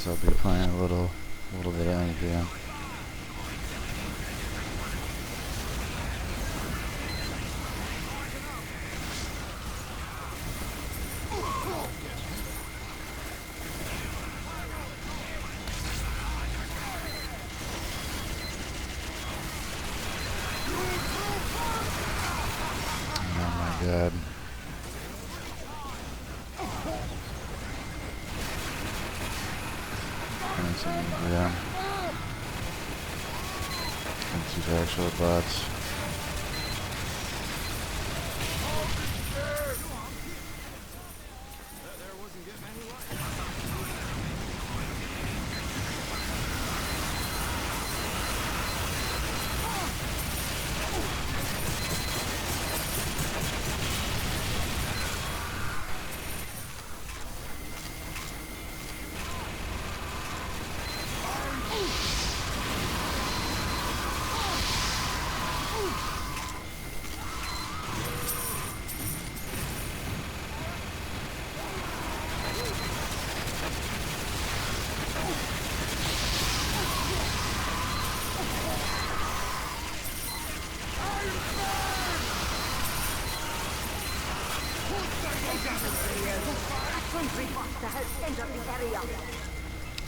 guess I'll be playing a little bit of NVM. Oh my god. And some NVM. And two actual bots.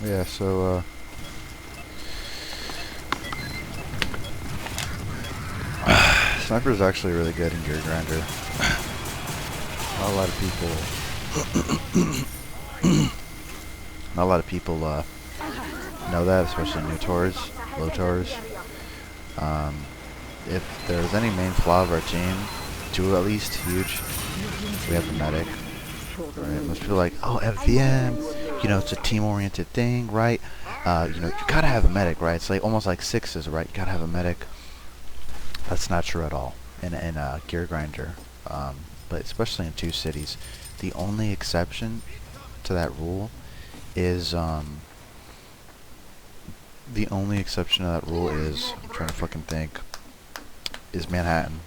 Yeah, so Sniper is actually really good in Gear Grinder. Not a lot of people know that, especially new tours, low tours. If there's any main flaw of our team, two at least, huge, we have the medic. Right? Most people are like, oh, FVM, you know, it's a team-oriented thing, right? You know, you gotta have a medic, right? It's like almost like sixes, right? You gotta have a medic. That's not true at all in Gear Grinder, but especially in two cities. The only exception to that rule is I'm trying to fucking think, is Manhattan.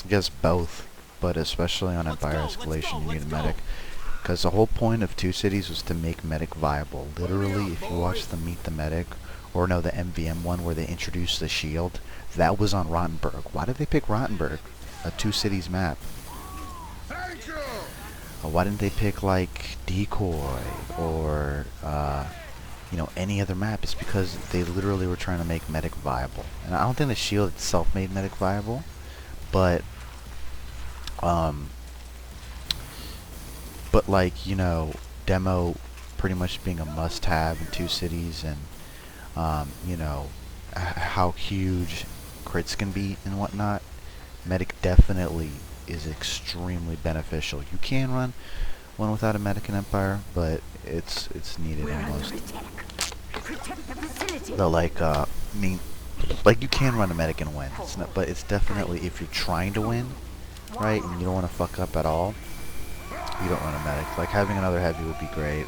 I guess both, but especially on Empire Escalation you need a medic. Because the whole point of two cities was to make medic viable. Literally, if you watch the Meet the Medic, or no, the MVM one where they introduced the shield, that was on Rottenburg. Why did they pick Rottenburg? A two cities map. Why didn't they pick like Decoy or you know, any other map? It's because they literally were trying to make medic viable. And I don't think the shield itself made medic viable, but like, you know, demo pretty much being a must-have in two cities, and you know, how huge crits can be and whatnot, medic definitely is extremely beneficial. You can run one without a medic in Empire, but it's needed almost. Though, like, I mean, like, you can run a medic and win. It's not, but it's definitely, if you're trying to win, right, and you don't want to fuck up at all, you don't run a medic. Like, having another heavy would be great.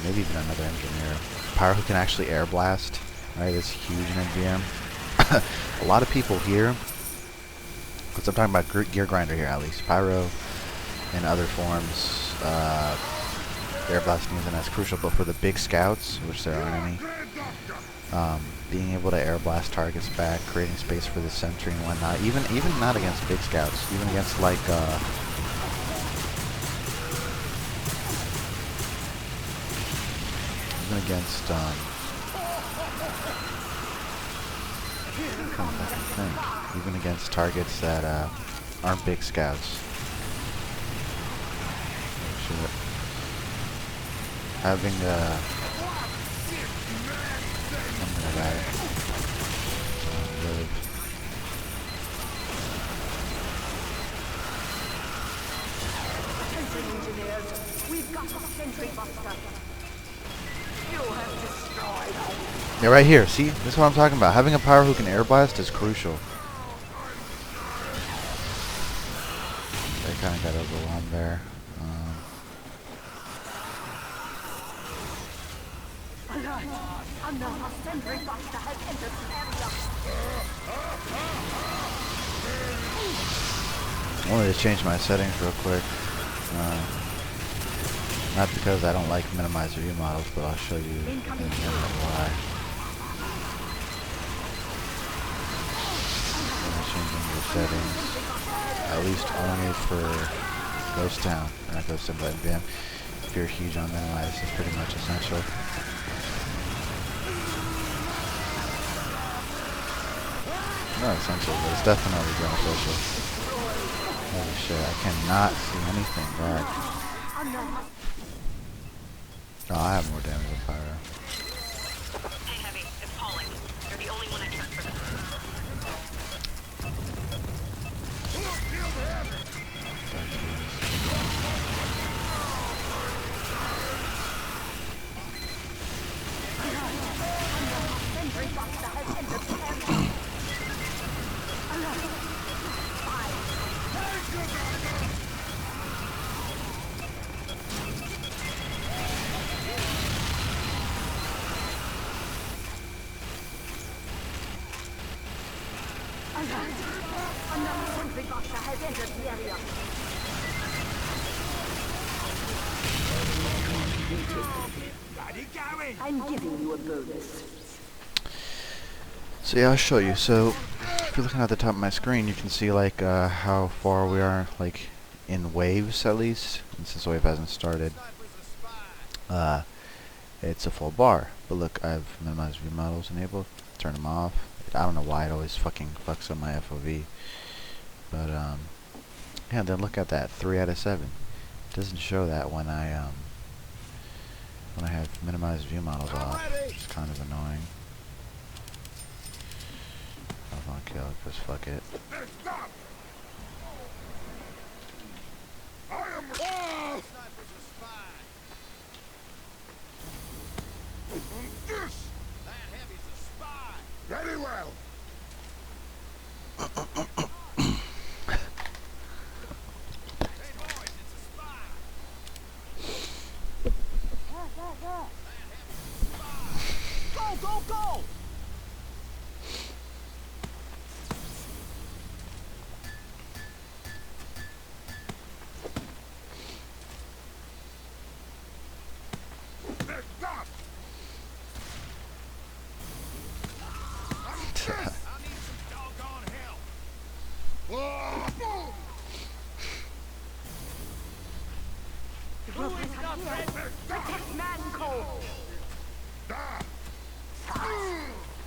Maybe even another engineer. Pyro who can actually air blast, right? It's huge in NVM. A lot of people here, because I'm talking about Gear Grinder here at least, Pyro and other forms, air blasting isn't as crucial, but for the big scouts, which there aren't any, being able to air blast targets back, creating space for the sentry and whatnot, even not against big scouts, even against like against even against targets that aren't big scouts. Having yeah, right here. See, this is what I'm talking about. Having a power who can air blast is crucial. They kind of got overwhelmed there. I wanted to change my settings real quick. Not because I don't like minimizer view models, but I'll show you in a minute why. Changing your settings, at least only for Ghost Town, not Ghost Town, but VM. If you're huge on minimize, it's pretty much essential. Not essential, but it's definitely beneficial. Holy shit, I cannot see anything back. Oh, I have more damage than Pyro. Hey, Heavy, it's Pauling. You're the only one I trust for this. I'm giving you a bonus. So yeah, I'll show you. So if you're looking at the top of my screen, you can see like how far we are, like in waves at least. And since the wave hasn't started, it's a full bar. But look, I've minimized view models enabled. Turn them off. I don't know why it always fucking fucks up my FOV. But yeah. Then look at that, 3 out of 7. It doesn't show that when I have minimized view models off. It's kind of annoying. I don't want to kill it, because fuck it. Very well. Go, go, go! Protect Manco! 5,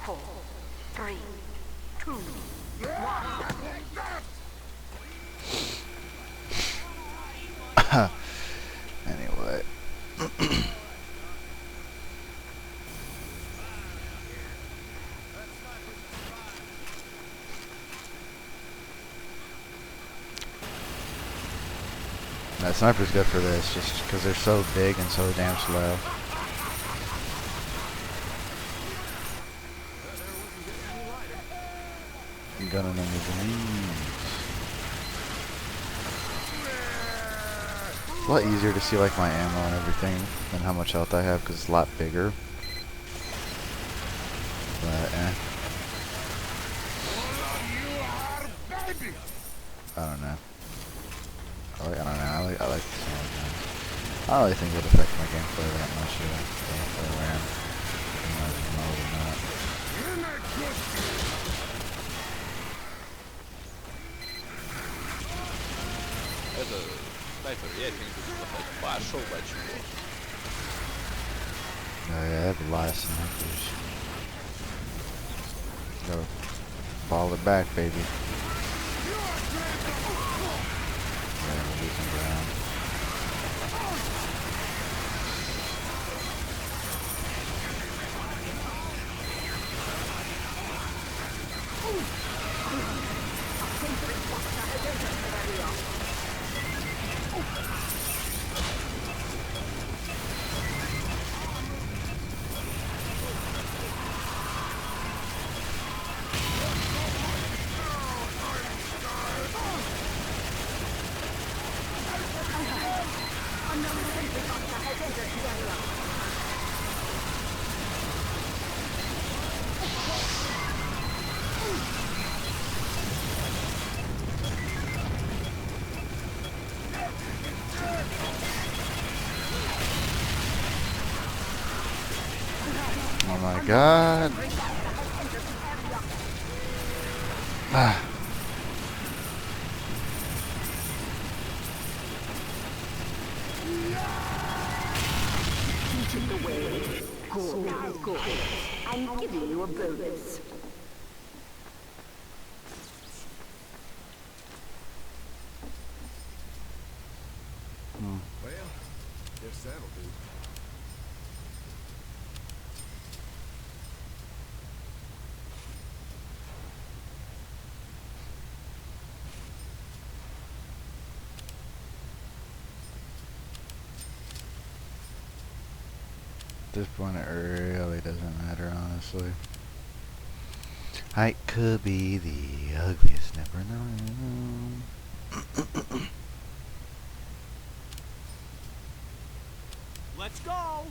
4, 3, 2, 1. Anyway. That sniper's good for this, just because they're so big and so damn slow. I'm gunning them with the knees. It's a lot easier to see like my ammo and everything than how much health I have, because it's a lot bigger. But I don't know. I don't know. I like the sound guns. I don't really think it would affect my gameplay that much. Gameplay RAM. Or not. Это снайпер, я не буду пошел бачку. Oh yeah, I have a lot of snipers. Go. Ball it back, baby. Yeah, we're losing ground. god. Ah. You took the way. Good. I'm giving you a bonus. Well, guess that'll do. At this point, it really doesn't matter, honestly. Height could be the ugliest, never know. Let's go.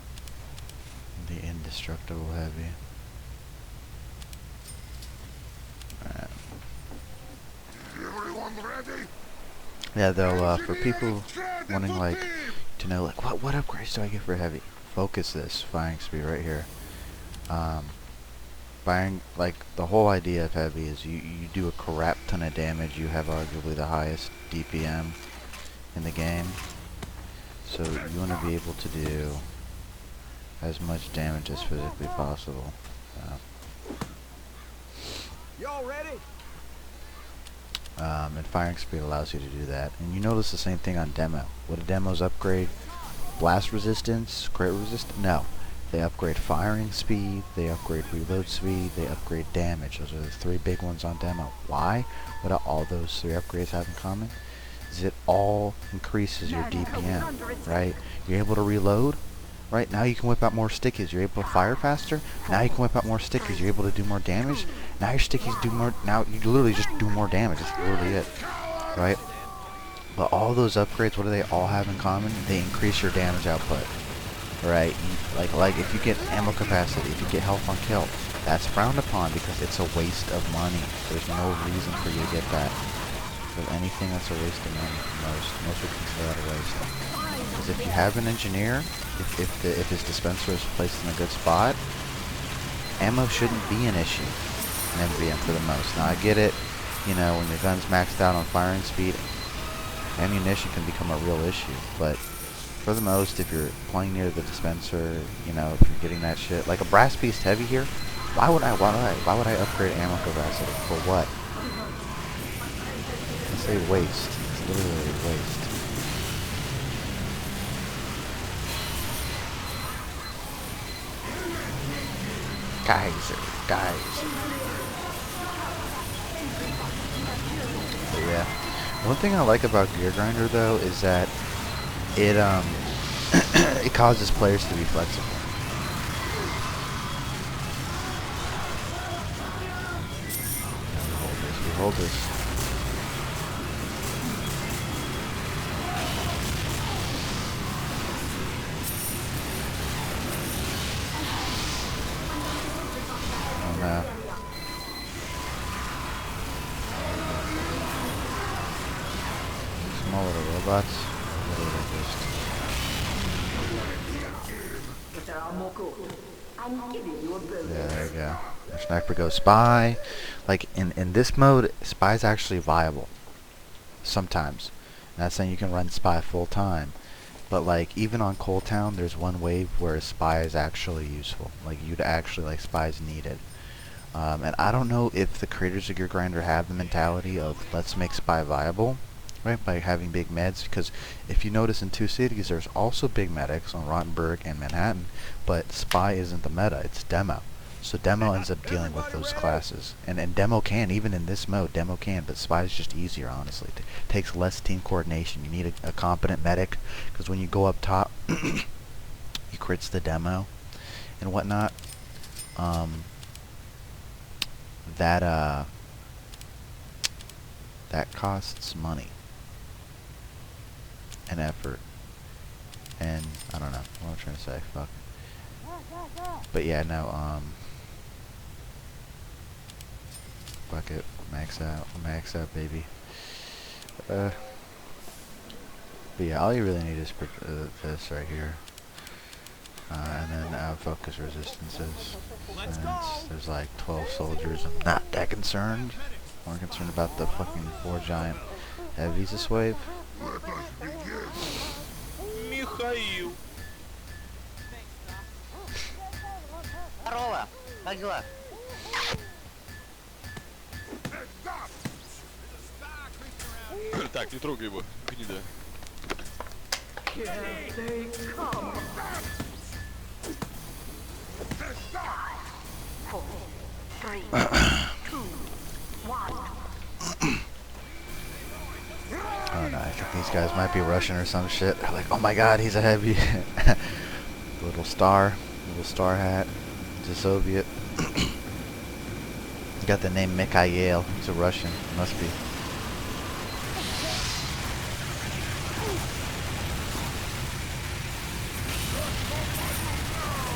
The indestructible heavy. Alright. Everyone ready? Yeah, though, for people wanting, like, to know, like, what upgrades do I get for heavy? Focus this firing speed right here. Firing, like, the whole idea of heavy is you do a crap ton of damage. You have arguably the highest DPM in the game. So you want to be able to do as much damage as physically possible. Y'all ready? And firing speed allows you to do that. And you notice the same thing on demo. Would a demo's upgrade blast resistance, crit resistance? No. They upgrade firing speed, they upgrade reload speed, they upgrade damage. Those are the three big ones on demo. Why? What do all those three upgrades have in common? Is it all increases your DPM, right? You're able to reload, right? Now you can whip out more stickies. You're able to fire faster. Now you can whip out more stickies. You're able to do more damage. Now your stickies do more. Now you literally just do more damage. That's literally it, right? But all those upgrades, what do they all have in common? They increase your damage output, right? Like if you get ammo capacity, if you get health on kill, that's frowned upon because it's a waste of money. There's no reason for you to get that. So anything that's a waste of money, most would consider that a waste. Because if you have an engineer, if his dispenser is placed in a good spot, ammo shouldn't be an issue in MVM for the most. Now I get it, you know, when your gun's maxed out on firing speed, ammunition can become a real issue. But for the most, if you're playing near the dispenser, you know, if you're getting that shit, like a brass piece heavy here, why would I upgrade ammo capacity for what? I say waste. It's literally a waste. Guys. But yeah. One thing I like about Gear Grinder though is that it it causes players to be flexible. We hold this. Oh no. Small little robots. But there are more good. I'm giving you a bonus. Yeah, there you go. Our sniper goes spy. Like in this mode, spy is actually viable. Sometimes. Not saying you can run spy full time. But like even on Cold Town, there's one wave where spy is actually useful. Like you'd actually like spy is needed. And I don't know if the creators of Gear Grinder have the mentality of let's make spy viable, right? By having big meds, because if you notice in two cities, there's also big medics on Rottenburg and Manhattan, but spy isn't the meta, it's demo. So demo ends up dealing with those classes, and demo can, even in this mode, demo can, but spy is just easier, honestly. It takes less team coordination. You need a competent medic, because when you go up top, he crits the demo and whatnot. That costs money and effort, and I don't know what I'm trying to say. Fuck. But yeah, no. Fuck it. Max out, baby. But yeah, all you really need is this right here. And then focus resistances. Let's Since go. there's like 12 soldiers, I'm not that concerned. More concerned about the fucking 4 giant heavies this wave. Михаил. Здорово! Как дела? Так, не трогай его, гнида. Here they come. 4, 3, 2, 1. Oh no, I think these guys might be Russian or some shit. They're like, oh my god, he's a heavy. little star hat. He's a Soviet. He's got the name Mikhail. He's a Russian. Must be.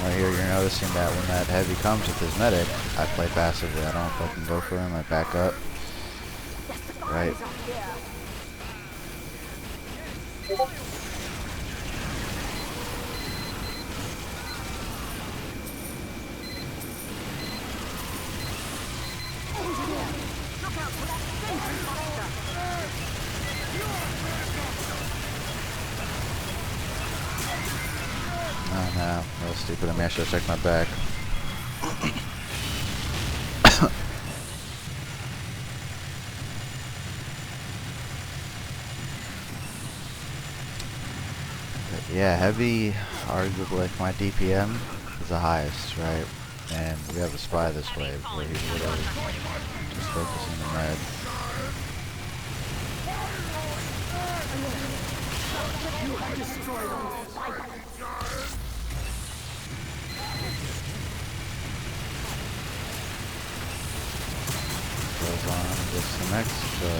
Right here, you're noticing that when that heavy comes with his medic, I play passively. I don't fucking go for him. I back up. Right. Oh no, that was stupid of me. I should have checked my back. But yeah, heavy, arguably like my DPM is the highest, right? And we have a spy this wave where he's literally just focusing the med. Goes on, gets some extra.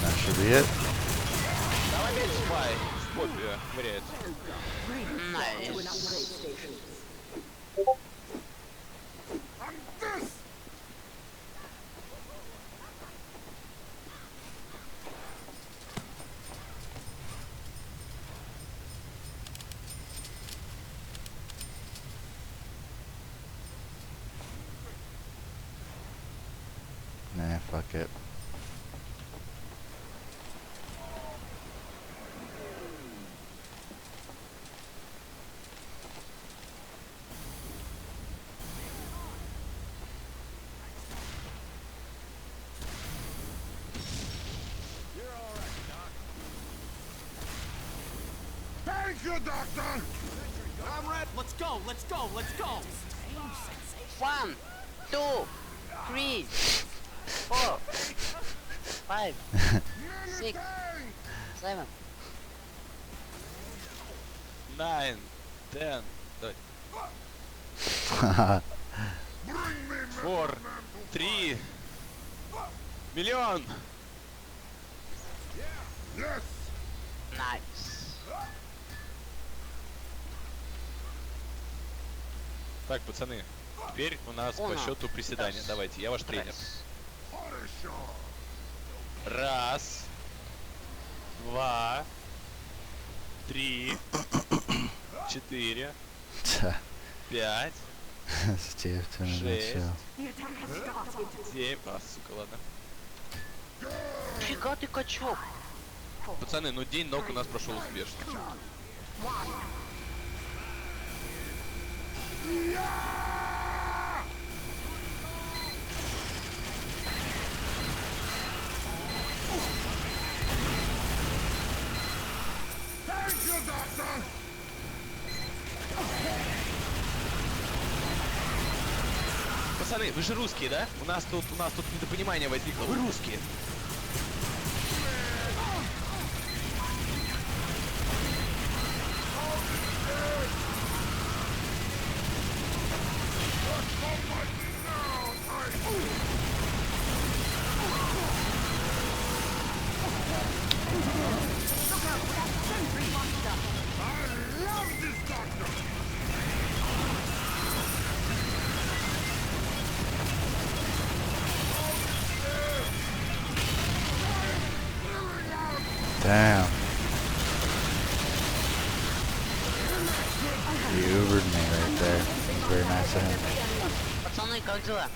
That should be it. Давай опять спай. В попе вряд. Найс. Nah, fuck it. Thank you, Doctor. I'm ready. Let's go. Let's go. Let's go. 1, 2, 3, 4, 5, 6, 7. 9, 10, давай. 4, 3, миллион. Найс. Так, пацаны, теперь у нас по Уно. счету приседания. Давайте, я ваш тренер. Раз, 2, 3, 4, 5, It's TF2 in a 6, nutshell. 7. А, сука, ладно. Фига ты качок. Пацаны, ну день ног у нас прошел успешно. Пацаны, вы же русские, да? У нас тут недопонимание возникло. Вы русские. Damn. He Ubered me right there. It was very nice of him. Пацаны, как дела?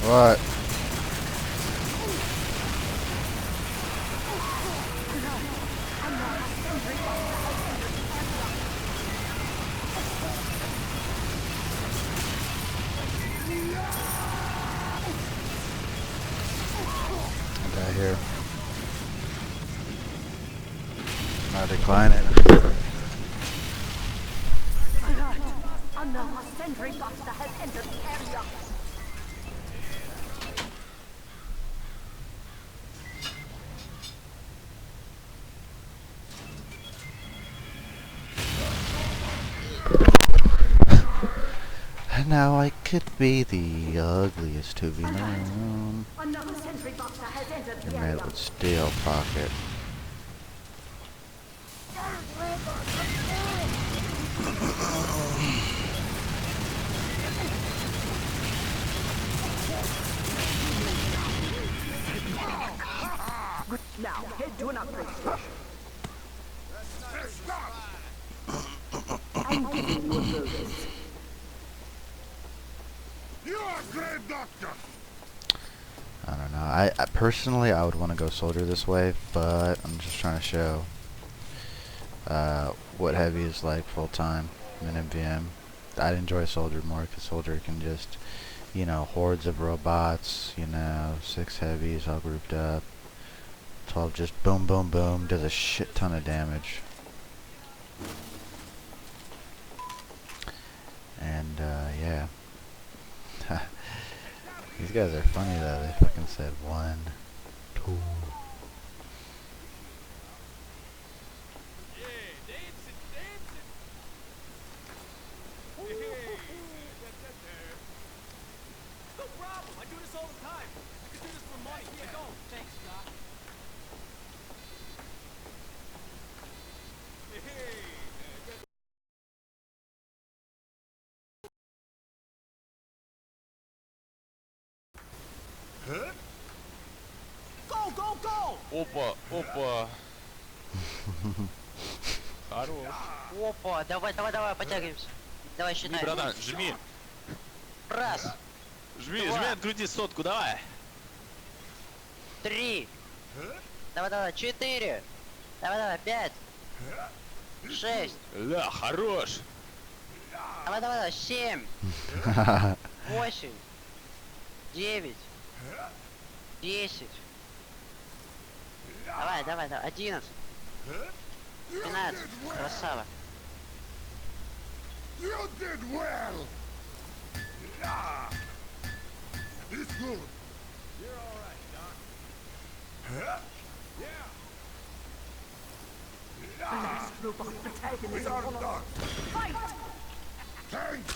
What? I got here. Now decline it. Another sentry buster has entered the area. Now I could be the ugliest tubby in the room. Another sentry buster has entered the You're area. made with steel pocket. Now head to an upgrade station. I'm giving you a bonus. You are great doctor. I don't know. I personally I would want to go soldier this way, but I'm just trying to show what heavy is like full time in MVM. I'd enjoy soldier more because soldier can just, you know, hordes of robots, you know, 6 heavies all grouped up. 12 just boom boom boom does a shit ton of damage. And yeah. These guys are funny though, they fucking said 1, 2. No problem. I do this all the time. I can do this for money. I don't. Thanks, Doc. Go, go, go! Опа, опа. Хорош. Опа, давай, давай, давай, подтягиваемся. Давай, Жми, считай. братан, жми. Раз, Жми, Два. жми, открути 100, давай. 3. Давай, давай, 4. Давай, давай, 5. 6. Ля, хорош. Давай, давай, давай, 7. 8. 9. 10. Давай, давай, давай, 11. 12. Красава. You did well. Yeah. It's good. You're all right, Doc. Last robot battalion is We are upon us. done. Fight! Thanks.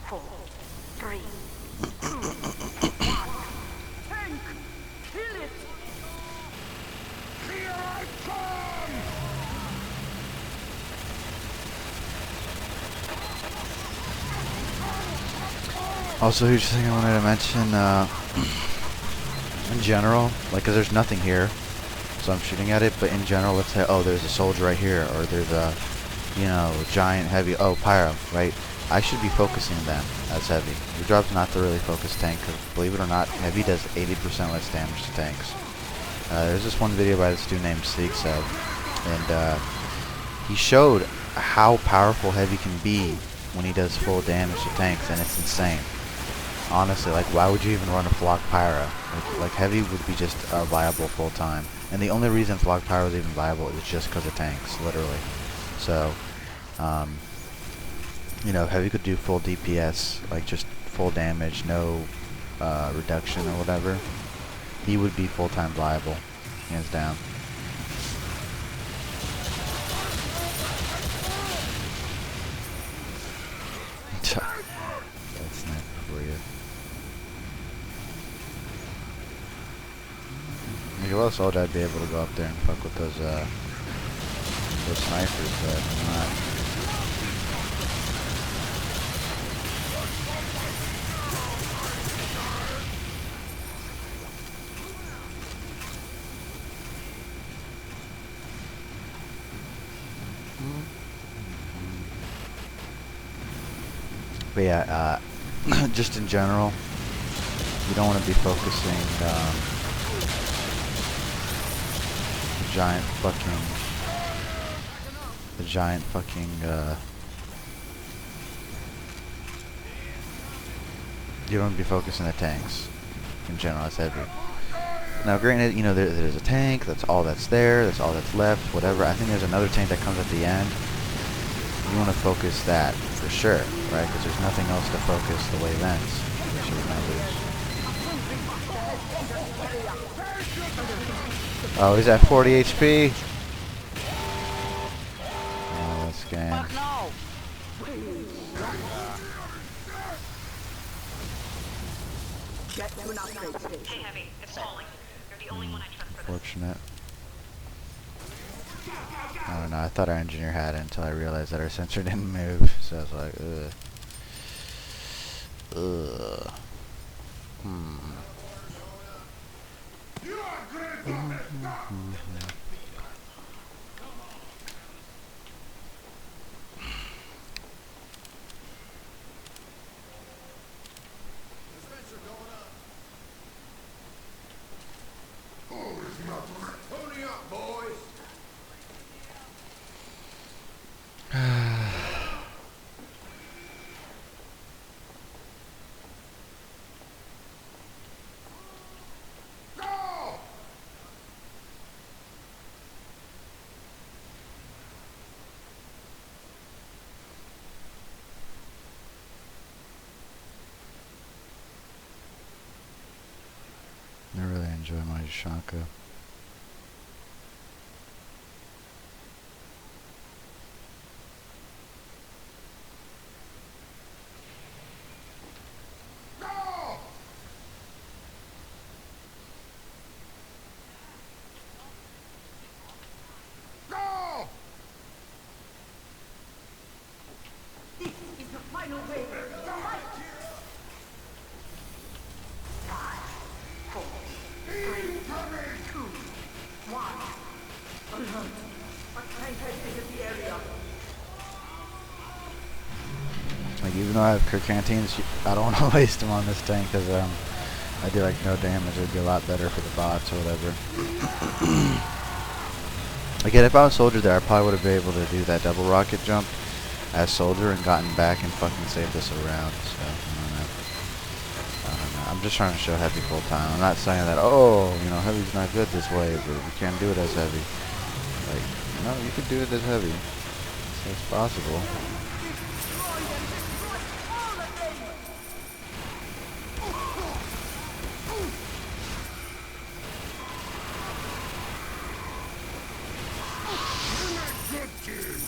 4, 3, 2, 1. Tank! Kill it! Here I come. Also, huge thing I wanted to mention, in general, like, 'cause there's nothing here, so I'm shooting at it, but in general, let's say, oh, there's a soldier right here, or there's a, you know, giant heavy, oh, pyro, right? I should be focusing them as heavy. Your job's not to really focus tank, because believe it or not, heavy does 80% less damage to tanks. There's this one video by this dude named Sigsev, and he showed how powerful heavy can be when he does full damage to tanks, and it's insane. Honestly, like, why would you even run a Flock Pyro? Like heavy would be just viable full time, and the only reason Flock Pyro is even viable is just because of tanks, literally. So, you know, if heavy could do full DPS, like just full damage, no reduction or whatever, he would be full time viable, hands down. you well soldier, I'd be able to go up there and fuck with those snipers, but I'm not. But yeah, just in general, you don't want to be focusing the giant fucking you don't want to be focusing the tanks in general. That's heavy. Now, granted, you know there's a tank. That's all that's there. That's all that's left. Whatever. I think there's another tank that comes at the end. You want to focus that for sure, right? Because there's nothing else to focus the way vents. So we're gonna lose. Oh, he's at 40 HP. Oh, that's game. Fuck no! Get to an upgrade station. Hey, Heavy, it's falling. You're the only one I trust for this. Fortunate. I don't know. I thought our engineer had it until I realized that our sensor didn't move. So I was like, ugh. Pony up, boys! Go! I really enjoy my Shanka. Go! Go! This is the final wave. Fight! 5, 4, 3, 2, 1. Alert! A tank has entered the area. Like, even though I have Kirk canteens, I don't want to waste them on this tank because I do like no damage. It would be a lot better for the bots or whatever. Again, if I was soldier there, I probably would have been able to do that double rocket jump as soldier and gotten back and fucking saved us around. So I don't know. I'm just trying to show heavy full time. I'm not saying that, oh, you know, heavy's not good this way, but we can't do it as heavy. Like, no, you could do it as heavy. So it's possible. Good team!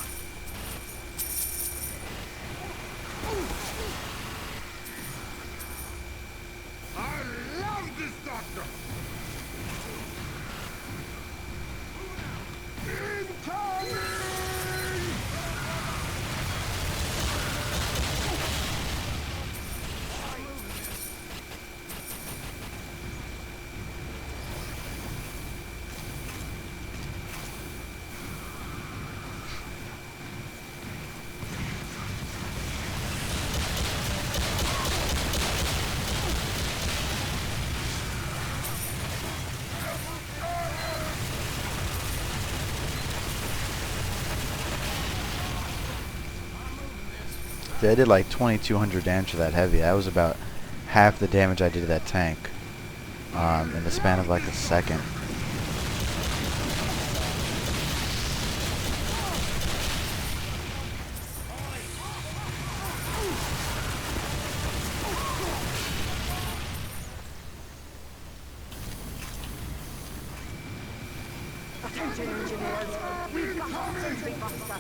I love this doctor! Incoming! Yeah, I did like 2,200 damage to that heavy. That was about half the damage I did to that tank in the span of like a second. Attention engineers, we've got a sentry buster.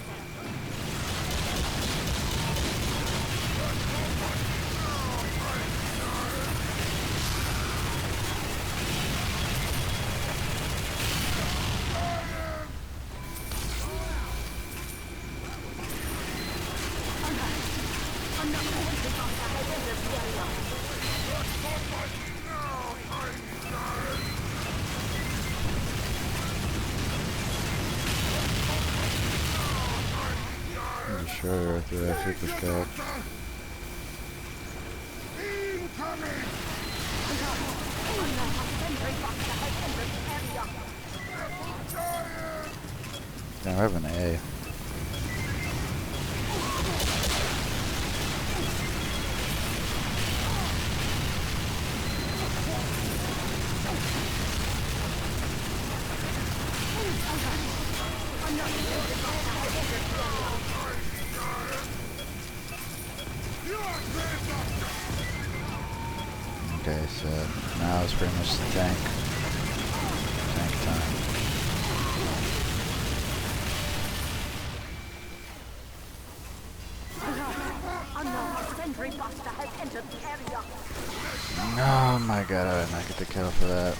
destroyer through that super scout. Incoming! Now we're having an A. Okay, so now it's pretty much the tank time. Oh my god, I did not get the kill for that.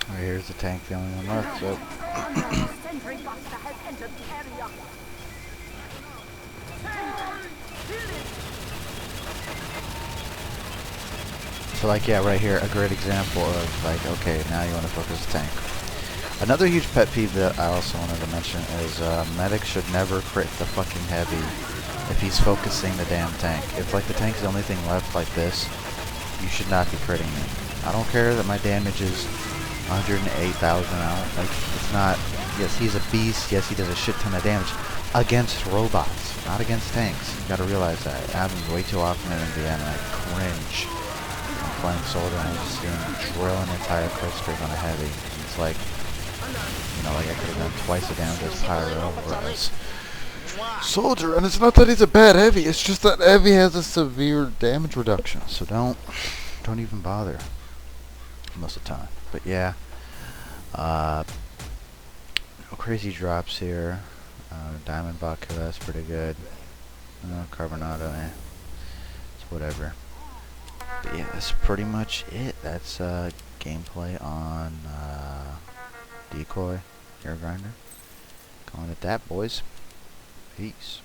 Alright, here's the tank, the only one left, so. So like, yeah, right here, a great example of like, okay, now you want to focus the tank. Another huge pet peeve that I also wanted to mention is medic should never crit the fucking heavy if he's focusing the damn tank. If like the tank's the only thing left like this, you should not be critting it. I don't care that my damage is 108,000 out. Like, it's not, yes, he's a beast, yes, he does a shit ton of damage against robots, not against tanks. You gotta realize that. It happens way too often in MVM, and I cringe. I'm playing soldier and I'm just seeing him drill an entire cluster on a heavy. It's like, you know, like I could have done twice the damage as Pyro, whereas soldier, and it's not that he's a bad heavy, it's just that heavy has a severe damage reduction, so don't even bother most of the time. But yeah, no crazy drops here. Diamond vodka, that's pretty good. Carbonado, it's whatever. But yeah, that's pretty much it. That's gameplay on Decoy Air Grinder. Calling it that, boys. Peace.